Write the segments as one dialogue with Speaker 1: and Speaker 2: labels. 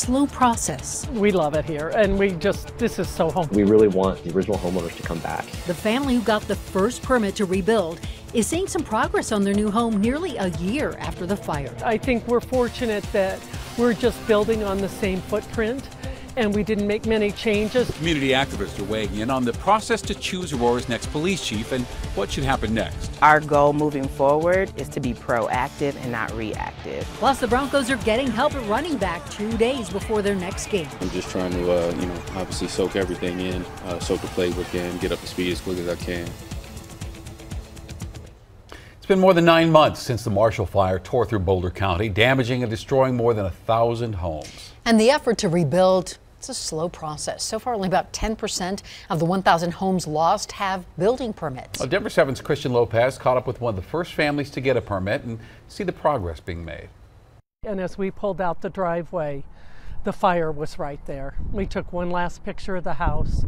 Speaker 1: slow process.
Speaker 2: We love it here, and this is so home.
Speaker 3: We really want the original homeowners to come back.
Speaker 1: The family who got the first permit to rebuild is seeing some progress on their new home nearly a year after the fire.
Speaker 2: I think we're fortunate that we're just building on the same footprint, and we didn't make many changes.
Speaker 4: Community activists are weighing in on the process to choose Aurora's next police chief and what should happen next.
Speaker 5: Our goal moving forward is to be proactive and not reactive.
Speaker 1: Plus, the Broncos are getting help at running back 2 days before their next game.
Speaker 6: I'm just trying to, obviously soak everything in, soak the playbook in, get up to speed as quick as I can.
Speaker 4: It's been more than 9 months since the Marshall Fire tore through Boulder County, damaging and destroying more than 1,000 homes.
Speaker 1: And the effort to rebuild, it's a slow process. So far, only about 10% of the 1,000 homes lost have building permits.
Speaker 4: Well, Denver 7's Christian Lopez caught up with one of the first families to get a permit and see the progress being made.
Speaker 2: And as we pulled out the driveway, the fire was right there. We took one last picture of the house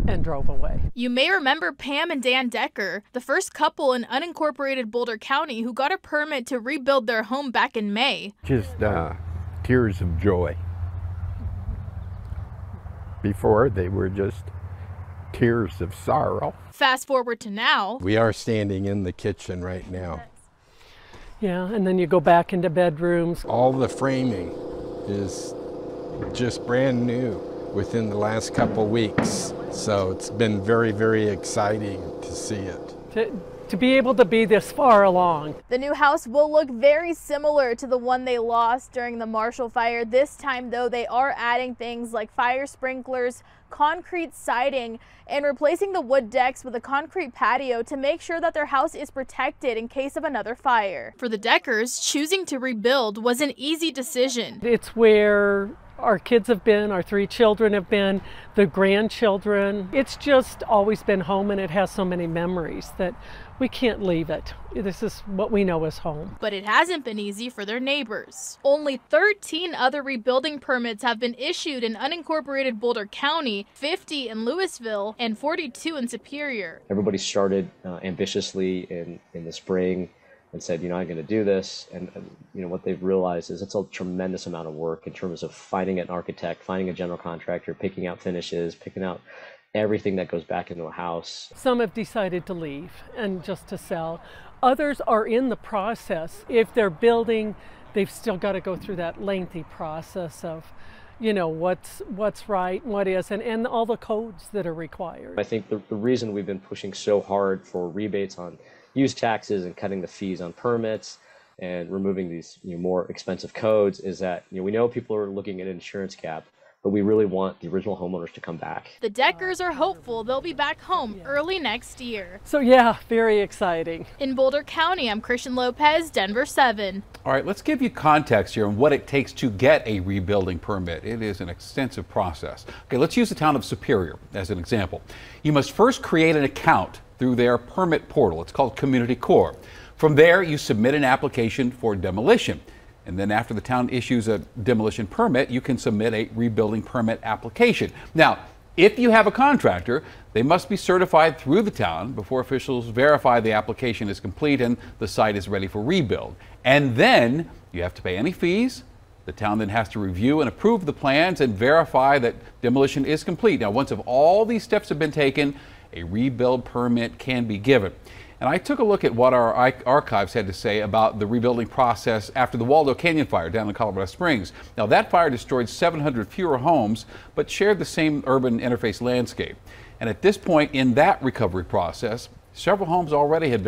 Speaker 2: and drove away.
Speaker 7: You may remember Pam and Dan Decker, the first couple in unincorporated Boulder County who got a permit to rebuild their home back in May.
Speaker 8: Just tears of joy. Before, they were just tears of sorrow.
Speaker 7: Fast forward to now.
Speaker 8: We are standing in the kitchen right now.
Speaker 2: Yeah, and then you go back into bedrooms.
Speaker 8: All the framing is just brand new within the last couple weeks. So it's been very, very exciting to see it.
Speaker 2: To be able to be this far along.
Speaker 7: The new house will look very similar to the one they lost during the Marshall Fire. This time, though, they are adding things like fire sprinklers, concrete siding, and replacing the wood decks with a concrete patio to make sure that their house is protected in case of another fire. For the Deckers, choosing to rebuild was an easy decision.
Speaker 2: It's where our kids have been, our 3 children have been, the grandchildren. It's just always been home, and it has so many memories that we can't leave it. This is what we know as home.
Speaker 7: But it hasn't been easy for their neighbors. Only 13 other rebuilding permits have been issued in unincorporated Boulder County, 50 in Louisville, and 42 in Superior.
Speaker 3: Everybody started ambitiously in the spring and said, I'm going to do this. And what they've realized is it's a tremendous amount of work in terms of finding an architect, finding a general contractor, picking out finishes, picking out everything that goes back into a house.
Speaker 2: Some have decided to leave and just to sell. Others are in the process. If they're building, they've still got to go through that lengthy process of what's right, what isn't, and all the codes that are required.
Speaker 3: I think the reason we've been pushing so hard for rebates on use taxes and cutting the fees on permits and removing these more expensive codes is that we know people are looking at an insurance cap, but we really want the original homeowners to come back.
Speaker 7: The Deckers are hopeful they'll be back home early next year.
Speaker 2: So yeah, very exciting.
Speaker 7: In Boulder County, I'm Christian Lopez, Denver 7.
Speaker 4: All right, let's give you context here on what it takes to get a rebuilding permit. It is an extensive process. Okay, let's use the town of Superior as an example. You must first create an account through their permit portal. It's called Community Core. From there, you submit an application for demolition. And then after the town issues a demolition permit, you can submit a rebuilding permit application. Now, if you have a contractor, they must be certified through the town before officials verify the application is complete and the site is ready for rebuild. And then you have to pay any fees. The town then has to review and approve the plans and verify that demolition is complete. Now, once all these steps have been taken, a rebuild permit can be given. And I took a look at what our archives had to say about the rebuilding process after the Waldo Canyon fire down in Colorado Springs. Now, that fire destroyed 700 fewer homes, but shared the same urban interface landscape. And at this point in that recovery process, several homes already had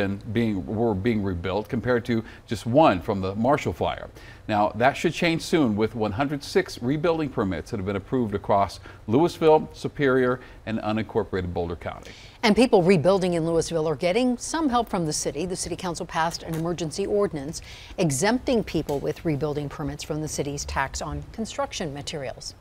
Speaker 4: were being rebuilt compared to just one from the Marshall Fire. Now, that should change soon with 106 rebuilding permits that have been approved across Louisville, Superior, and unincorporated Boulder County.
Speaker 1: And people rebuilding in Louisville are getting some help from the city. The city council passed an emergency ordinance exempting people with rebuilding permits from the city's tax on construction materials.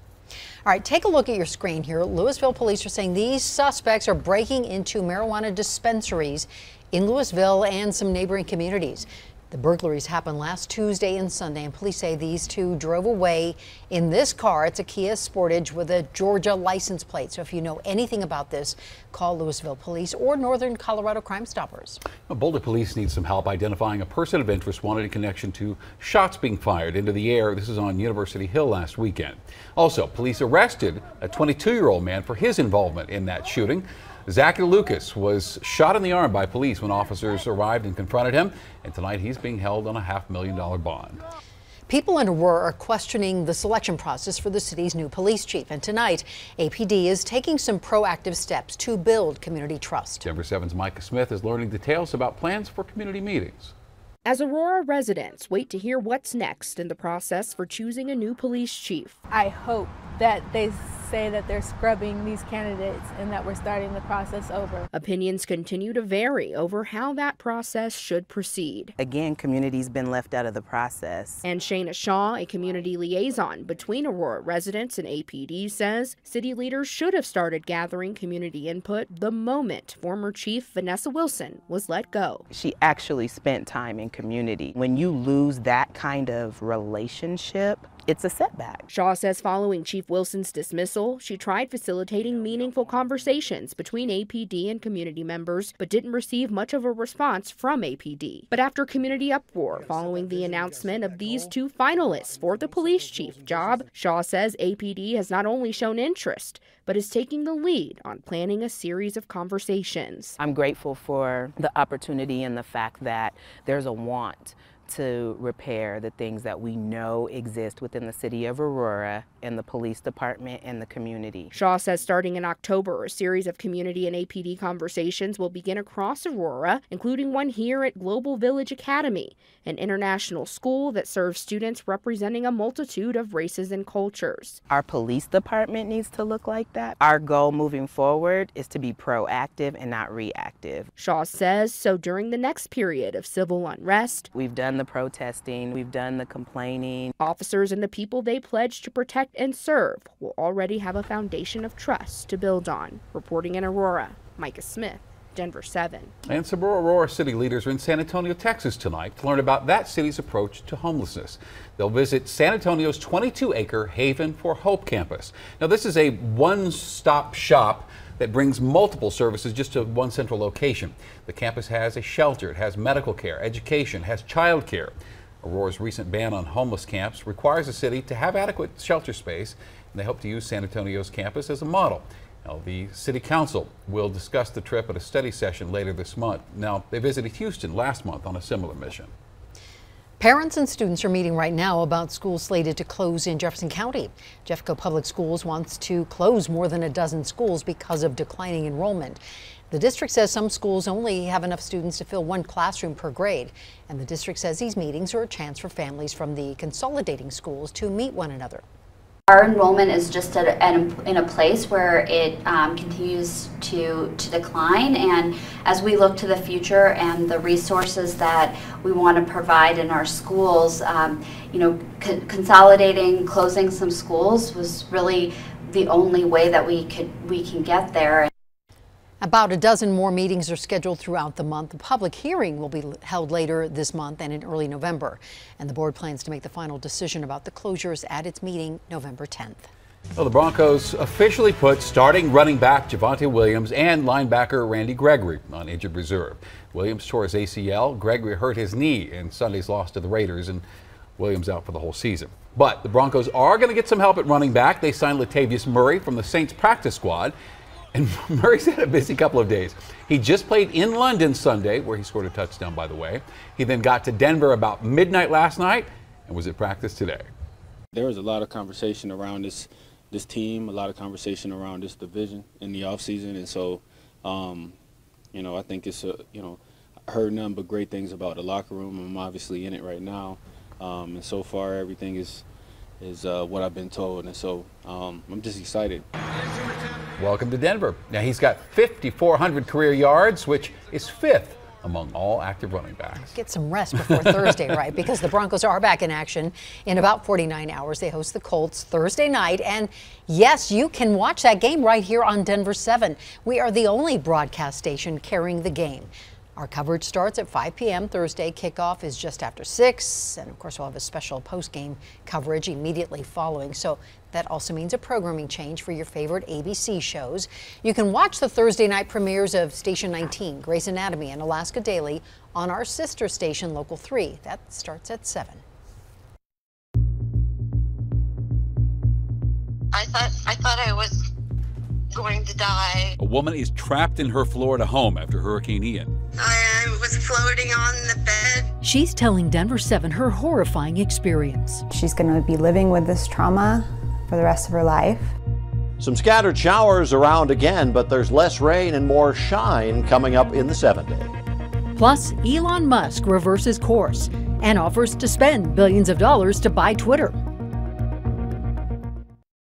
Speaker 1: All right, take a look at your screen here. Louisville police are saying these suspects are breaking into marijuana dispensaries in Louisville and some neighboring communities. The burglaries happened last Tuesday and Sunday, and police say these two drove away in this car. It's a Kia Sportage with a Georgia license plate. So if you know anything about this, call Louisville Police or Northern Colorado Crime Stoppers.
Speaker 4: Boulder police need some help identifying a person of interest wanted in connection to shots being fired into the air. This is on University Hill last weekend. Also, police arrested a 22-year-old man for his involvement in that shooting. Zachary Lucas was shot in the arm by police when officers arrived and confronted him, and tonight he's being held on a $500,000 bond.
Speaker 1: People in Aurora are questioning the selection process for the city's new police chief, and tonight APD is taking some proactive steps to build community trust.
Speaker 4: Denver 7's Micah Smith is learning details about plans for community meetings.
Speaker 9: As Aurora residents wait to hear what's next in the process for choosing a new police chief.
Speaker 7: I hope that they say that they're scrubbing these candidates and that we're starting the process over.
Speaker 9: Opinions continue to vary over how that process should proceed.
Speaker 5: Again, community's been left out of the process.
Speaker 9: And Shayna Shaw, a community liaison between Aurora residents and APD, says city leaders should have started gathering community input the moment former Chief Vanessa Wilson was let go.
Speaker 5: She actually spent time in community. When you lose that kind of relationship, it's a setback.
Speaker 9: Shaw says following Chief Wilson's dismissal, she tried facilitating meaningful conversations between APD and community members, but didn't receive much of a response from APD. But after community uproar following the announcement of these two finalists for the police chief job, Shaw says APD has not only shown interest, but is taking the lead on planning a series of conversations.
Speaker 5: I'm grateful for the opportunity and the fact that there's a want to repair the things that we know exist within the city of Aurora and the police department and the community.
Speaker 9: Shaw says starting in October, a series of community and APD conversations will begin across Aurora, including one here at Global Village Academy, an international school that serves students representing a multitude of races and cultures.
Speaker 5: Our police department needs to look like that. Our goal moving forward is to be proactive and not reactive.
Speaker 9: Shaw says so during the next period of civil unrest,
Speaker 5: we've done the protesting, we've done the complaining.
Speaker 9: Officers and the people they pledge to protect and serve will already have a foundation of trust to build on. Reporting in Aurora, Micah Smith, Denver 7.
Speaker 4: And some Aurora city leaders are in San Antonio, Texas tonight to learn about that city's approach to homelessness. They'll visit San Antonio's 22-acre Haven for Hope campus. Now, this is a one-stop shop that brings multiple services just to one central location. The campus has a shelter, it has medical care, education, has child care. Aurora's recent ban on homeless camps requires the city to have adequate shelter space, and they hope to use San Antonio's campus as a model. Now, the City Council will discuss the trip at a study session later this month. Now, they visited Houston last month on a similar mission.
Speaker 1: Parents and students are meeting right now about schools slated to close in Jefferson County. Jeffco Public Schools wants to close more than a dozen schools because of declining enrollment. The district says some schools only have enough students to fill one classroom per grade. And the district says these meetings are a chance for families from the consolidating schools to meet one another.
Speaker 10: Our enrollment is just in a place where it continues to decline, and as we look to the future and the resources that we want to provide in our schools, consolidating, closing some schools was really the only way that we can get there.
Speaker 1: About a dozen more meetings are scheduled throughout the month. The public hearing will be held later this month and in early November. And the board plans to make the final decision about the closures at its meeting November 10th.
Speaker 4: Well, the Broncos officially put starting running back Javonte Williams and linebacker Randy Gregory on injured reserve. Williams tore his ACL. Gregory hurt his knee in Sunday's loss to the Raiders, and Williams out for the whole season. But the Broncos are going to get some help at running back. They signed Latavius Murray from the Saints practice squad. And Murray's had a busy couple of days. He just played in London Sunday, where he scored a touchdown, by the way. He then got to Denver about midnight last night and was at practice today.
Speaker 6: There was a lot of conversation around this team, a lot of conversation around this division in the offseason. And so, I think it's, I heard none but great things about the locker room. I'm obviously in it right now. And so far, everything is what I've been told. And so I'm just excited.
Speaker 4: Welcome to Denver. Now, he's got 5,400 career yards, which is 5th among all active running backs.
Speaker 1: Get some rest before Thursday, right? Because the Broncos are back in action in about 49 hours. They host the Colts Thursday night. And yes, you can watch that game right here on Denver 7. We are the only broadcast station carrying the game. Our coverage starts at 5 p.m. Thursday. Kickoff is just after 6. And of course, we'll have a special post-game coverage immediately following. So that also means a programming change for your favorite ABC shows. You can watch the Thursday night premieres of Station 19, Grey's Anatomy, and Alaska Daily on our sister station, Local 3. That starts at 7.
Speaker 11: I thought I was going to die.
Speaker 4: A woman is trapped in her Florida home after Hurricane Ian.
Speaker 11: I was floating on the bed.
Speaker 1: She's telling Denver 7 her horrifying experience.
Speaker 12: She's going to be living with this trauma for the rest of her life.
Speaker 13: Some scattered showers around again, but there's less rain and more shine coming up in the 7-day.
Speaker 1: Plus, Elon Musk reverses course and offers to spend billions of dollars to buy Twitter.